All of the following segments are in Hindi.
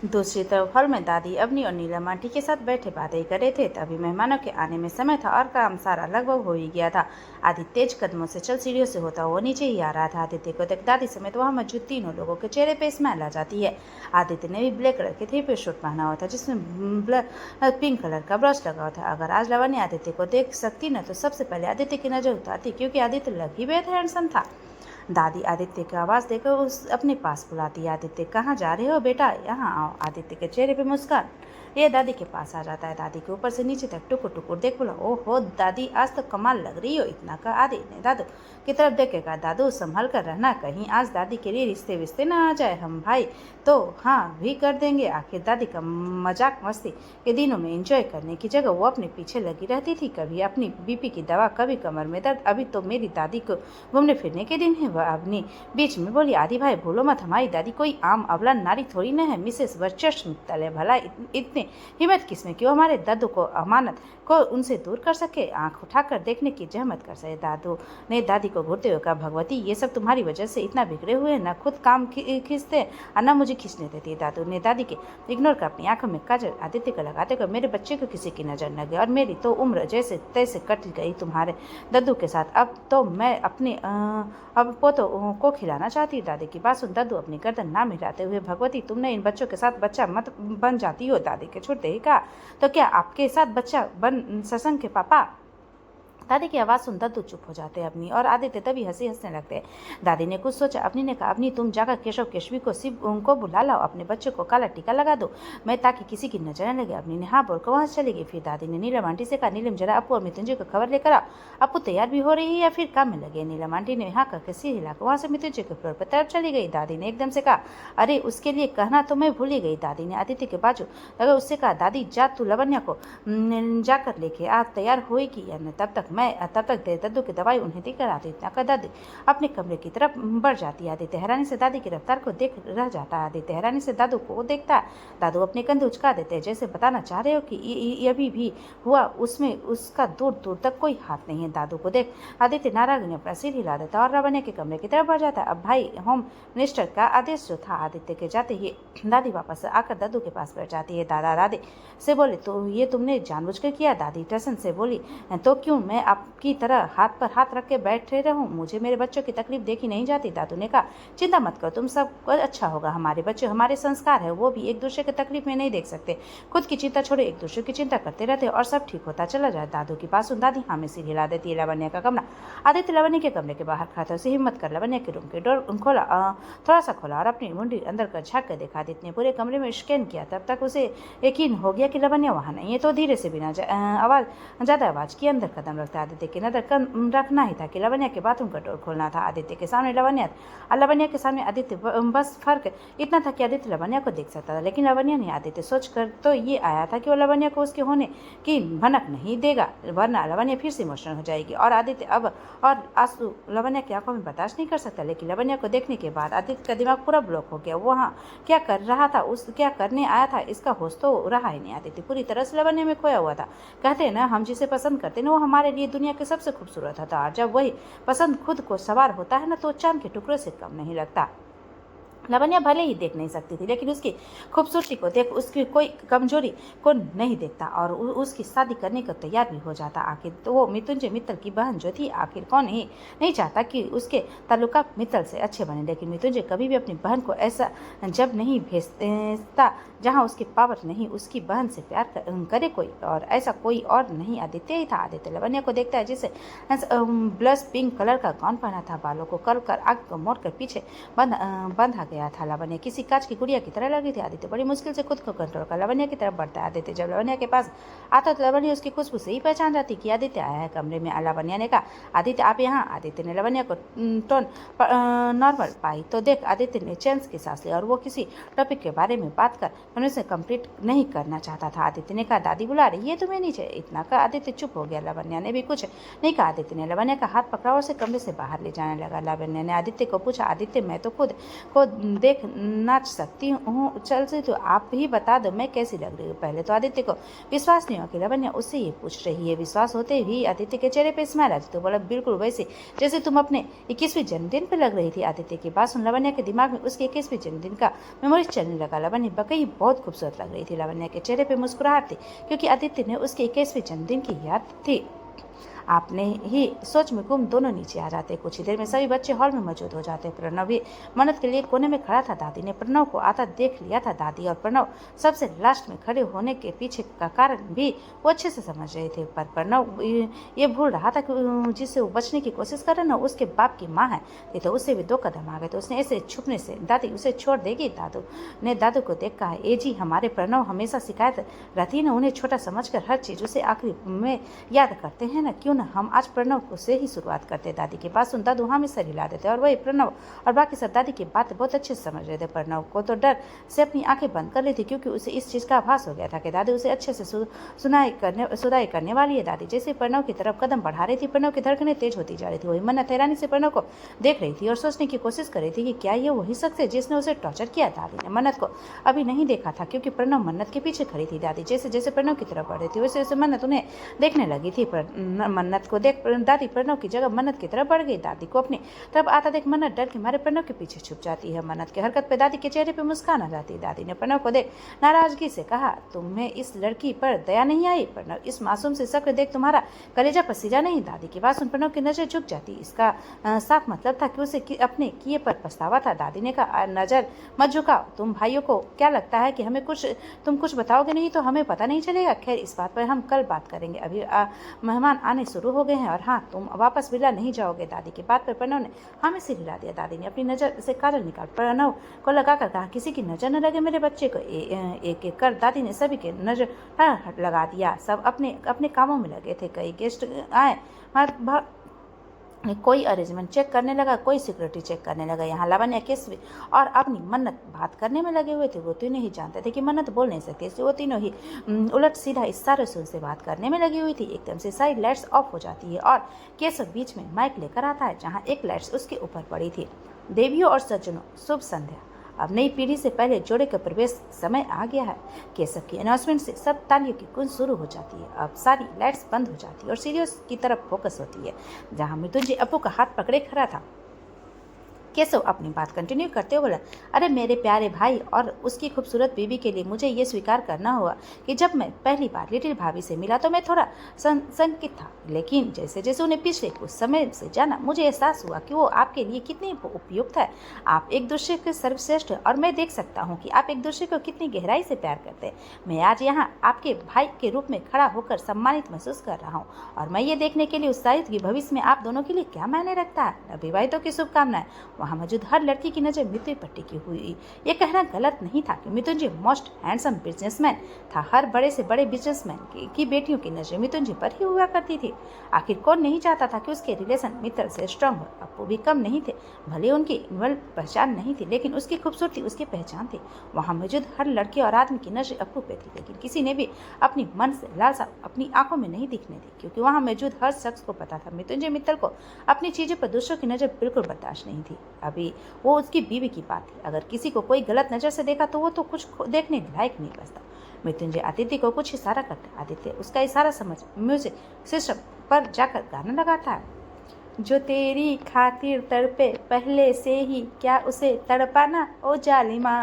दूसरी तरफ हॉल में दादी अवनी और नीलम आंटी के साथ बैठे बातें कर रहे थे। तभी मेहमानों के आने में समय था और काम सारा लगभग हो ही गया था। आदित्य तेज कदमों से चल सीढ़ियों से होता हुआ नीचे ही आ रहा था। आदित्य को देख दादी समेत वहां मौजूद तीनों लोगों के चेहरे पे स्माइल आ जाती है। आदित्य ने भी ब्लैक कलर के 3 पीस सूट पहना हुआ था जिसमें पिंक कलर का ब्रश लगा हुआ था। अगर आज लावण्य आदित्य को देख सकती न तो सबसे पहले आदित्य की नजर उतारती, क्योंकि आदित्य लग ही बेहद हैंडसम था। दादी आदित्य की आवाज़ देकर उस अपने पास बुलाती। आदित्य, कहाँ जा रहे हो बेटा, यहाँ आओ। आदित्य के चेहरे पे मुस्कान ये दादी के पास आ जाता है। दादी के ऊपर से नीचे तक टुकुर टुकुर देख बोला, ओहो दादी, आज तो कमाल लग रही हो। इतना का आदि ने दादू की तरफ देखेगा। दादू, संभल कर रहना, कहीं आज दादी के लिए रिश्ते विश्ते ना आ जाए। हम भाई तो हाँ भी कर देंगे। आखिर दादी का मजाक मस्ती के दिनों में एंजॉय करने की जगह वो अपने पीछे लगी रहती थी। कभी अपनी बीपी की दवा, कभी कमर में दर्द। अभी तो मेरी दादी को घूमने फिरने के दिन है। वह अपनी बीच में बोली, आदि भाई भूलो मत, हमारी दादी कोई आम अबला नारी थोड़ी न है। मिसेस वर्चस्व मित्तल है। भला इतने हिम्मत किसमें कि वो हमारे दादू को अमानत को उनसे दूर कर सके, आंख उठाकर देखने की जहमत कर सके। दादू ने दादी को घूरते हुए कहा, भगवती, ये सब तुम्हारी वजह से इतना बिगड़े हुए, न खुद काम खींचते और न मुझे खींचने देती। दादू ने दादी के इग्नोर कर अपनी आंखों में काजल आदित्य को लगाते हुए, मेरे बच्चे को किसी की नजर न गई और मेरी तो उम्र जैसे तैसे कट गई तुम्हारे दादू के साथ। अब तो मैं अपने अब पोतों को खिलाना चाहती। दादी की बात सुन दादू अपनी गर्दन ना मिलाते हुए, भगवती, तुमने इन बच्चों के साथ बच्चा मत बन जाती हो। दादी के छूटते ही कहा, तो क्या आपके साथ बच्चा बन सत्संग के पापा। दादी की आवाज़ सुन दादू चुप हो जाते हैं। अपनी और आदित्य तभी हंसी हंसने लगते हैं। दादी ने कुछ सोचा। अपनी ने कहा, अपनी तुम जाकर केशव केशवी को शिव उनको बुला लाओ, अपने बच्चे को काला टीका लगा दो, मैं ताकि किसी की नजर न लगे। अपनी ने हाँ बोलकर वहाँ चली गई। फिर दादी ने नीलम आंटी से कहा, नीलम जरा अपू और मृत्युंजय को खबर लेकर आओ। अपू तैयार भी हो रही है या फिर काम में लगे। नीलम आंटी ने हाँ करके सिर हिलाकर वहाँ से मृत्युंजय के फ्लोर पर तरफ चली गई। दादी ने एकदम से कहा, अरे उसके लिए कहना तो मैं भूल ही गई। दादी ने आदित्य के बाजू लगा उससे कहा, दादी जा तू लवन्या को जाकर लेके आ, तैयार होएगी या तब तक दादू की दवाई उन्हें देकर आती। इतना कर दादी अपने कमरे की तरफ बढ़ जाती है। आदित्य हैरानी से दादी की रफ्तार को देख रह जाता है। आदित्य हैरानी से दादू को देखता है। दादू अपने कंधे उचका देते हैं, जैसे बताना चाह रहे हो कि ये अभी भी हुआ, उसमें उसका दूर दूर तक कोई हाथ नहीं है। दादू को देख आदित्य नाराज ने अपना सिर हिला देता और लावण्य के कमरे की तरफ बढ़ जाता है। अब भाई होम मिनिस्टर का आदेश जो था। आदित्य के जाते ही दादी वापस आकर दादू के पास बैठ जाती है। दादा दादी से बोले, तो ये तुमने जानबूझकर किया। दादी टसन से बोली, तो क्यों मैं आपकी तरह हाथ पर हाथ रख के बैठे रहूं, मुझे मेरे बच्चों की तकलीफ देखी नहीं जाती। दादू ने कहा, चिंता मत करो, तुम सब अच्छा होगा। हमारे बच्चे हमारे संस्कार है, वो भी एक दूसरे की तकलीफ में नहीं देख सकते। खुद की चिंता छोड़े, एक दूसरे की चिंता करते रहते और सब ठीक होता चला जाए। दादू की बात सुन दादी हाँ में सिर हिला देती है। लावण्य का कमरा। आदित्य लावण्य के कमरे के बाहर खाता उसे हिम्मत कर लावण्य के रूम के डोर खोला, थोड़ा सा खोला और अपनी मुंडी अंदर कर झाँक कर देखा। आदित्य ने पूरे कमरे में स्कैन किया। तब तक उसे यकीन हो गया कि लावण्य वहाँ नहीं है, तो धीरे से बिना ज़्यादा आवाज़ के अंदर कदम रखता। आदित्य की नजर रखना ही था कि लावण्य के बाथरूम का डोर खोलना था। आदित्य के सामने लावण्य और लावण्य के सामने आदित्य, बस फर्क इतना था कि आदित्य लावण्य को देख सकता था, लेकिन लावण्य ने आदित्य सोच कर तो ये आया था कि वो लावण्य को उसके होने की भनक नहीं देगा, वरना लावण्य फिर से इमोशनल हो जाएगी और आदित्य अब और आंसू लावण्य की आंखों में बर्दाश्त नहीं कर सकता। लेकिन लावण्य को देखने के बाद आदित्य का दिमाग पूरा ब्लॉक हो गया। वो वहाँ क्या कर रहा था, क्या करने आया था, इसका होश तो रहा ही नहीं। आदित्य पूरी तरह से लावण्य में खोया हुआ था। कहते हैं ना, हम जिसे पसंद करते हैं वो हमारे लिए दुनिया के सबसे खूबसूरत होता है, और जब वही पसंद खुद को सवार होता है ना, तो चांद के टुकड़े से कम नहीं लगता। लावण्य भले ही देख नहीं सकती थी, लेकिन उसकी खूबसूरती को देख उसकी कोई कमजोरी को नहीं देखता और उसकी शादी करने को तैयार भी हो जाता। आखिर तो वो मृत्युंजय मित्तल की बहन जो थी, आखिर कौन ही नहीं चाहता कि उसके ताल्लुकात मित्तल से अच्छे बने। लेकिन मृत्युंजय कभी भी अपनी बहन को ऐसा जब नहीं भेजता जहाँ उसकी पावर नहीं उसकी बहन से प्यार करे कोई, और ऐसा कोई और नहीं आदित्य ही था। आदित्य लावण्य को देखता है जिसे ब्लश पिंक कलर का गाउन पहना था, बालों को कर्ल कर आग को मोड़ कर पीछे बंधा गया था। लावण्य किसी कांच की गुड़िया की तरह लगी थी। आदित्य बड़ी मुश्किल से खुद को कंट्रोल कर लावण्य की तरफ बढ़ता है। आदित्य जब लावण्य के पास आता तो लावण्य उसकी खुशबू से ही पहचान जाती कि आदित्य आया है। कमरे में लावण्य ने कहा, आदित्य आप यहाँ। आदित्य ने लावण्य को टोन नॉर्मल पाई तो देख आदित्य ने चैन की सांस ली और वो किसी टॉपिक के बारे में बात कर उसे कंप्लीट नहीं करना चाहता था। आदित्य ने कहा, दादी बुला रही है तुम्हें नीचे। इतना का आदित्य चुप हो गया। लावण्य ने भी कुछ नहीं कहा। आदित्य ने लावण्य का हाथ पकड़ा और उसे कमरे से बाहर ले जाने लगा। लावण्य ने आदित्य को पूछा, आदित्य मैं तो खुद देख नाच सकती हूँ, चलती तो आप ही बता दो मैं कैसी लग रही हूँ। पहले तो आदित्य को विश्वास नहीं हुआ कि लावण्य उससे ये पूछ रही है। विश्वास होते ही आदित्य के चेहरे पे स्माइल आ जाती, तो बोला बिल्कुल वैसे जैसे तुम अपने 21वीं जन्मदिन पर लग रही थी। आदित्य की बात सुन लावण्य के दिमाग में उसके 21वीं जन्मदिन का मेमोरीज चलने लगा। लावण्य वाकई बहुत खूबसूरत लग रही थी। लावण्य के चेहरे पे मुस्कुराहट थी क्योंकि आदित्य ने उसके 21वीं जन्मदिन की याद थी। आपने ही सोच में गुम दोनों नीचे आ जाते। कुछ ही देर में सभी बच्चे हॉल में मौजूद हो जाते। प्रणव भी मन्नत के लिए कोने में खड़ा था। दादी ने प्रणव को आता देख लिया था। दादी और प्रणव सबसे लास्ट में खड़े होने के पीछे का कारण भी वो अच्छे से समझ रहे थे, पर प्रणव ये भूल रहा था कि जिससे वो बचने की कोशिश कर रहा ना उसके बाप की माँ है। तो उससे भी 2 कदम आ गए। तो उसने ऐसे छुपने से दादी उसे छोड़ देगी। दादू ने दादू को देख कहा, ए जी हमारे प्रणव हमेशा शिकायत रहती है ना, उन्हें छोटा समझकर हर चीज उसे आखिरी में याद करते हैं ना, क्यों ना हम आज प्रणव को से ही शुरुआत करते। दादी के पास सुन दादू हाँ में सर हिला देते और वही प्रणव और बाकी सब दादी की बात बहुत अच्छे से समझ रहे थे। प्रणव को तो डर से अपनी आंखें बंद कर ली थी क्योंकि उसे इस चीज का आभास हो गया था कि दादी उसे अच्छे से सुनाई करने वाली है। दादी जैसे प्रणव की तरफ कदम बढ़ा रही थी, प्रणव की धड़कनें तेज होती जा रही थी। वही मन्नत हैरानी से प्रणव को देख रही थी और सोचने की कोशिश कर रही थी कि क्या ये वही शख्स है जिसने उसे टॉर्चर किया। दादी ने मन्नत को अभी नहीं देखा था क्योंकि प्रणव मन्नत के पीछे खड़ी थी। दादी जैसे जैसे प्रणव की तरफ बढ़ रही थी वैसे वैसे मन्नत उन्हें देखने लगी थी। मन्नत को देख दादी प्रणव की जगह मन्नत की तरफ बढ़ गई। दादी को अपनी तरफ आता देख मन्नत डर के मारे प्रणव के पीछे छुप जाती है। मन्नत की हरकत पे दादी के चेहरे पे मुस्कान आ जाती है। दादी ने प्रणव को देख नाराजगी से कहा, तुम्हें इस लड़की पर दया नहीं आई? प्रणव इस मासूम से शक्ल देख तुम्हारा कलेजा पसीजा नहीं? दादी की बात सुन प्रणव की नजर झुक जाती। इसका साफ मतलब था कि उसे अपने किए पर पछतावा था। दादी ने कहा, नजर मत झुकाओ। तुम भाइयों को क्या लगता है कि हमें तुम कुछ बताओगे नहीं तो हमें पता नहीं चलेगा? खैर इस बात पर हम कल बात करेंगे। अभी मेहमान आने शुरू हो गए हैं और हाँ तुम वापस विला नहीं जाओगे। दादी की बात पर प्रणव ने हाँ में सिर हिला दिया। दादी ने अपनी नजर से काजल निकाल प्रणव को लगाकर कहा, किसी की नजर न लगे मेरे बच्चे को। एक एक कर दादी ने सभी के नजर लगा दिया। सब अपने अपने कामों में लगे थे। कई गेस्ट आए, कोई अरेंजमेंट चेक करने लगा, कोई सिक्योरिटी चेक करने लगा। यहाँ लावण्य केसवी और अपनी मन्नत बात करने में लगे हुए थे। वो तीनों ही जानते थे कि मन्नत बोल नहीं सकती, इसलिए वो तीनों ही उलट सीधा इशारे से उनसे बात करने में लगी हुई थी। एकदम से सारी लाइट्स ऑफ हो जाती है और केशव बीच में माइक लेकर आता है जहाँ एक लाइट्स उसके ऊपर पड़ी थी। देवियों और सज्जनों, शुभ संध्या। अब नई पीढ़ी से पहले जोड़े का प्रवेश समय आ गया है। केशव की अनाउंसमेंट से सब तालियों की गूंज शुरू हो जाती है। अब सारी लाइट्स बंद हो जाती है और सीरियस की तरफ फोकस होती है जहां मृत्युंजय अपू का हाथ पकड़े खड़ा था। केशव अपनी बात कंटिन्यू करते हुए बोला, अरे मेरे प्यारे भाई और उसकी खूबसूरत बीवी के लिए मुझे ये स्वीकार करना हुआ कि जब मैं पहली बार लिटिल भाभी से मिला तो मैं थोड़ा संकित था, लेकिन जैसे जैसे उन्हें पिछले कुछ समय से जाना मुझे एहसास हुआ कि वो आपके लिए कितनी उपयुक्त है। आप एक दूसरे के सर्वश्रेष्ठ हैं और मैं देख सकता हूँ कि आप एक दूसरे को कितनी गहराई से प्यार करते हैं। मैं आज यहाँ आपके भाई के रूप में खड़ा होकर सम्मानित महसूस कर रहा हूँ और मैं ये देखने के लिए उत्साहित कि भविष्य में आप दोनों के लिए क्या मायने रखता है। अविवाहितों की शुभकामनाएं। वहाँ मौजूद हर लड़की की नजर मृत्यु पर टिकी हुई। ये कहना गलत नहीं था कि मृत्युंजय मोस्ट हैंडसम बिजनेसमैन था। हर बड़े से बड़े बिजनेसमैन की बेटियों की नजर मृत्युंजय पर ही हुआ करती थी। आखिर कौन नहीं चाहता था कि उसके रिलेशन मित्र से स्ट्रांग हो। अपू भी कम नहीं थे, भले उनकी इनवल पहचान नहीं थी लेकिन उसकी खूबसूरती उसकी पहचान थी। वहाँ मौजूद हर लड़की और आदमी की नजर अपू पे थी, लेकिन किसी ने भी अपनी मन से लालसा अपनी आंखों में नहीं दिखने दी क्योंकि वहाँ मौजूद हर शख्स को पता था मृत्युंजय मित्तल को अपनी चीजों पर दूसरों की नजर बिल्कुल बर्दाश्त नहीं थी। अभी वो उसकी बीवी की बात थी। अगर किसी को कोई गलत नजर से देखा तो वो तो कुछ देखने लायक नहीं बचता। मृत्युंजय आदित्य को कुछ इशारा करता। आदित्य उसका इशारा समझ म्यूजिक सिस्टम पर जाकर गाना लगाता है। जो तेरी खातिर तड़पे पहले से ही क्या उसे तड़पाना, ओ जालिमा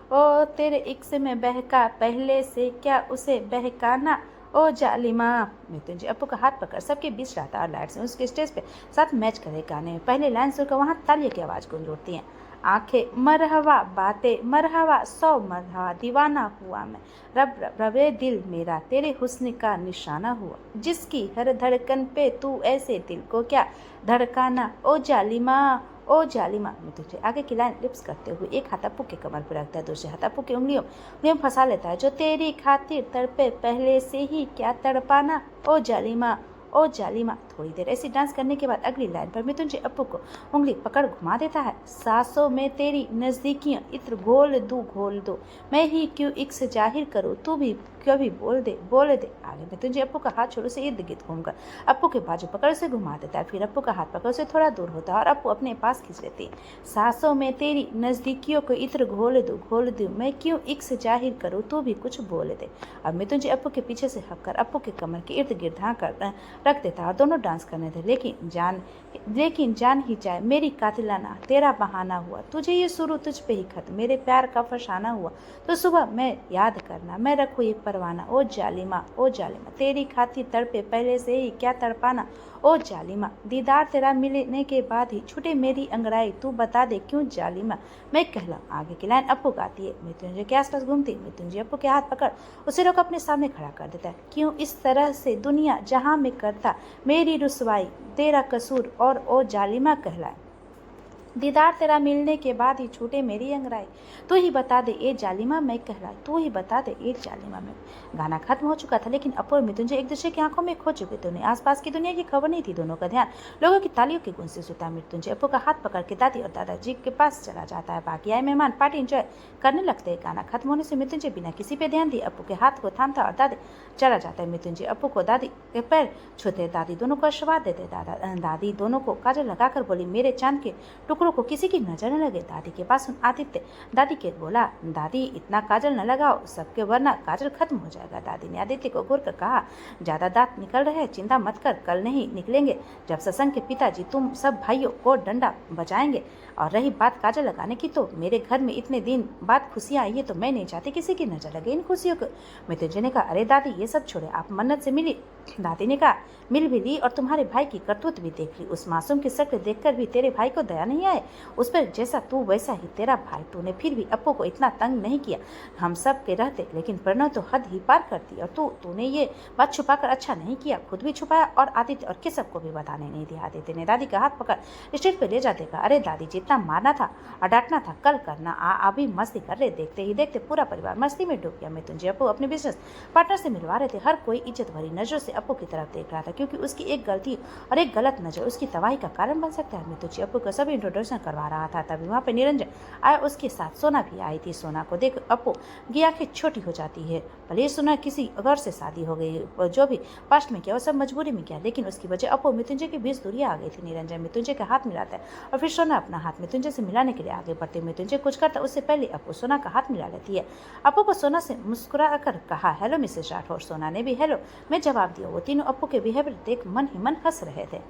ओ तेरे इश्क में बहका पहले से क्या उसे बहकाना, ओ जालिमा। मृत्युंजय अपू का हाथ पकड़ सबके बीच रहता और लाइट से उसके स्टेज पे साथ मैच करे गाने में पहले लाइन सुनकर वहाँ तालियों की आवाज़ गूंज उठती है। आंखें मरहवा, बातें मरहवा, 100 मरहवा, दीवाना हुआ मैं, रब रब रबे दिल मेरा तेरे हुस्न का निशाना हुआ, जिसकी हर धड़कन पे तू ऐसे दिल को क्या धड़काना, ओ जालिमा ओ जालिमा। मृत्युंजय आगे की लाइन लिप्स करते हुए एक हाथ अपू के कमर पर रखता है, दूसरे हाथ अपू की उंगलियों में फंसा लेता है। जो तेरी खातिर तड़पे पहले से ही क्या तड़पाना, ओ जालिमा ओ जालिमा। थोड़ी देर ऐसी डांस करने के बाद अगली लाइन पर मृत्युंजय अपू को उंगली पकड़ घुमा देता है। सांसों में तेरी नजदीकियां इत्र घोल दो, मैं ही क्यों इक्स जाहिर करूँ, तू भी कभी बोल दे। आगे मृत्युंजय अपू का हाथ छोड़ से इर्द गिर्द घूमकर अपू के बाजू पकड़ से घुमा देता है। फिर अपू का हाथ पकड़ से थोड़ा दूर होता है और अपू अपने पास खींच लेती है। सांसों में तेरी नजदीकियों को इत्र घोल दो, मैं क्यों इक्स जाहिर करूँ, तू भी कुछ बोल दे। अब मृत्युंजय अपू के पीछे से हककर अपू के कमर के इर्द गिर्द रख देता है और दोनों डांस करने थे। लेकिन जान ही जाए मेरी कातिलाना, तेरा बहाना हुआ, तुझे ये शुरू तुझ पे ही खत्म, मेरे प्यार का फसाना हुआ तो सुबह मैं याद करना, मैं रखूँ ये परवाना। ओ जालिमा तेरी खातिर तड़पे पहले से ही क्या तड़पाना। ओ जालिमा दीदार तेरा मिलने के बाद ही छूटे मेरी अंगड़ाई, तू बता दे क्यों जालिमा, मैं कहलाऊं। आगे की लाइन अपू गाती है। मृत्युंजय के आसपास घूमती मृत्युंजय अपू के हाथ पकड़ उसे रोक अपने सामने खड़ा कर देता है। क्यों इस तरह से दुनिया जहां में करता मेरी रुसवाई, तेरा कसूर और ओ जालिमा कहलाए। दीदार तेरा मिलने के बाद ही छूटे मेरी अंगड़ाई, तू ही बता दे ए जालिमा मैं कहलाए, तू ही बता दे ए जालिमा मैं। गाना खत्म हो चुका था लेकिन अपू और मृत्युंजय एक दूसरे की आंखों में खो चुके थे। उन्हें आसपास की दुनिया की खबर नहीं थी। दोनों का ध्यान लोगों की तालियों की गूंज से सुता। मृत्युंजय अपू का हाथ पकड़ के दादी और दादाजी के पास चला जाता है। बाकी आए मेहमान पार्टी एंजॉय करने लगते हैं। गाना खत्म होने से मृत्युंजय बिना किसी पे ध्यान दिए अपू के हाथ को थामता और दादी चला जाता है। मृत्युंजय अपू को दादी के पैर छूते, दादी दोनों को आशीर्वाद देते। दादी दोनों को काजल लगाकर बोली, मेरे चांद के टुकड़ों को किसी की नजर न लगे। दादी के पास आदित्य दादी के बोला, दादी इतना काजल न लगाओ सबके, वरना काजल खत्म हो जाएगा। दादी ने आदित्य को घूर कर कहा, ज्यादा दांत निकल रहे हैं, चिंता मत कर, कल नहीं निकलेंगे जब सत्संग के पिताजी तुम सब भाइयों को डंडा बजाएंगे। और रही बात काजल लगाने की, तो मेरे घर में इतने दिन बाद खुशियां आई है तो मैं नहीं चाहती किसी की नजर लगे इन खुशियों को। मृत्युंजय ने कहा, अरे दादी ये सब छोड़े, आप मन्नत से मिली। दादी ने कहा, मिल भी ली और तुम्हारे भाई की करतूत भी देख ली। उस मासूम की शक्ल देखकर भी तेरे भाई को दया नहीं आए। उस पर जैसा तू वैसा ही तेरा भाई, तूने फिर भी अपू को इतना तंग नहीं किया हम सब के रहते, लेकिन प्रणव तो हद ही पार करती। और तूने ये बात छुपाकर अच्छा नहीं किया, खुद भी छुपाया और आदित्य और केशव को भी बताने नहीं दिया। आदित्य ने दादी का हाथ पकड़ स्टेज पे ले जाते कहा, अरे दादी जितना मारना था और डांटना था कल करना, अभी मस्ती कर रहे। देखते ही देखते पूरा परिवार मस्ती में डूब गया। मृत्युंजय अपू अपने बिजनेस पार्टनर से मिलवा रहे थे। हर कोई इज्जत भरी नजरों से अपू की तरफ देख रहा था, क्योंकि उसकी एक गलती और एक गलत नजर उसकी तबाही का कारण बन सकता है। मृत्युंजय अपू का सभी इंट्रोडक्शन करवा रहा था, तभी वहाँ पे निरंजन आया, उसके साथ सोना भी आई थी। सोना को देख अपू की आंखें छोटी हो जाती है। भले सोना किसी घर से शादी हो गई, जो भी पास्ट में किया वो सब मजबूरी में किया, लेकिन उसकी वजह अपू मृत्युंजय के बीच दूरियां आ गई थी। निरंजन मृत्युंजय का हाथ मिलाता है और फिर सोना अपना हाथ मृत्युंजय से मिलाने के लिए आगे बढ़ते। मृत्युंजय कुछ करता उससे पहले अपू सोना का हाथ मिला लेती है। अपू को सोना से मुस्कुरा कर कहा, हेलो मिसेस राठौर। सोना ने भी हेलो में जवाब दिया। वो तीनों अपू के बिहेवियर देख मन ही मन हंस रहे थे।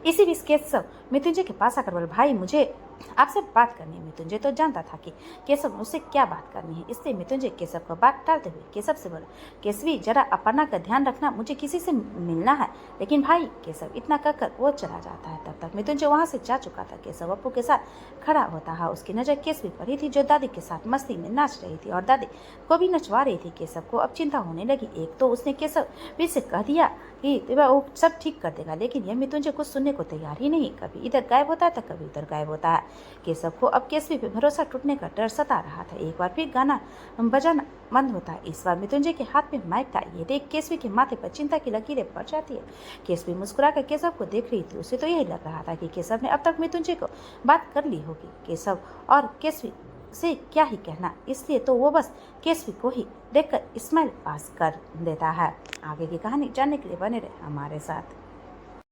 इसी बीच केशव मृत्युंजय के पास आकर बोला, भाई मुझे आपसे बात करनी है। मृत्युंजय तो जानता था कि केशव उससे क्या बात करनी है, इसलिए मृत्युंजय केशव को बात टालते हुए केशव से बोला, केशवी जरा अपर्णा का ध्यान रखना, मुझे किसी से मिलना है। लेकिन भाई केशव इतना कहकर वो चला जाता है। तब तक मृत्युंजय वहां से जा चुका था। केशव अपू के साथ खड़ा होता है। उसकी नजर केशवी पर ही थी, जो दादी के साथ मस्ती में नाच रही थी और दादी को भी नचवा रही थी। केशव को अब चिंता होने लगी। एक तो उसने केशव भी से कह दिया कि वो सब ठीक कर देगा, लेकिन यह मृत्युंजय कुछ सुनने को तैयार ही नहीं। कभी इधर गायब होता है तो कभी उधर गायब होता है। केशव को अब केशवी पे भरोसा टूटने का डर सता रहा था। एक बार फिर गाना बजाना बंद होता है। इस बार मृत्युंजय के हाथ में माइक था। ये देख केशवी के माथे पर चिंता की लकीरें पड़ जाती है। केशवी मुस्कुरा कर केशव को देख रही थी। उसे तो यही लग रहा था कि केशव ने अब तक मृत्युंजय को बात कर ली होगी। केशव और केशवी से क्या ही कहना, इसलिए तो वो बस केशवी को ही देखकर स्माइल पास कर देता है। आगे की कहानी जानने के लिए बने रहे हमारे साथ।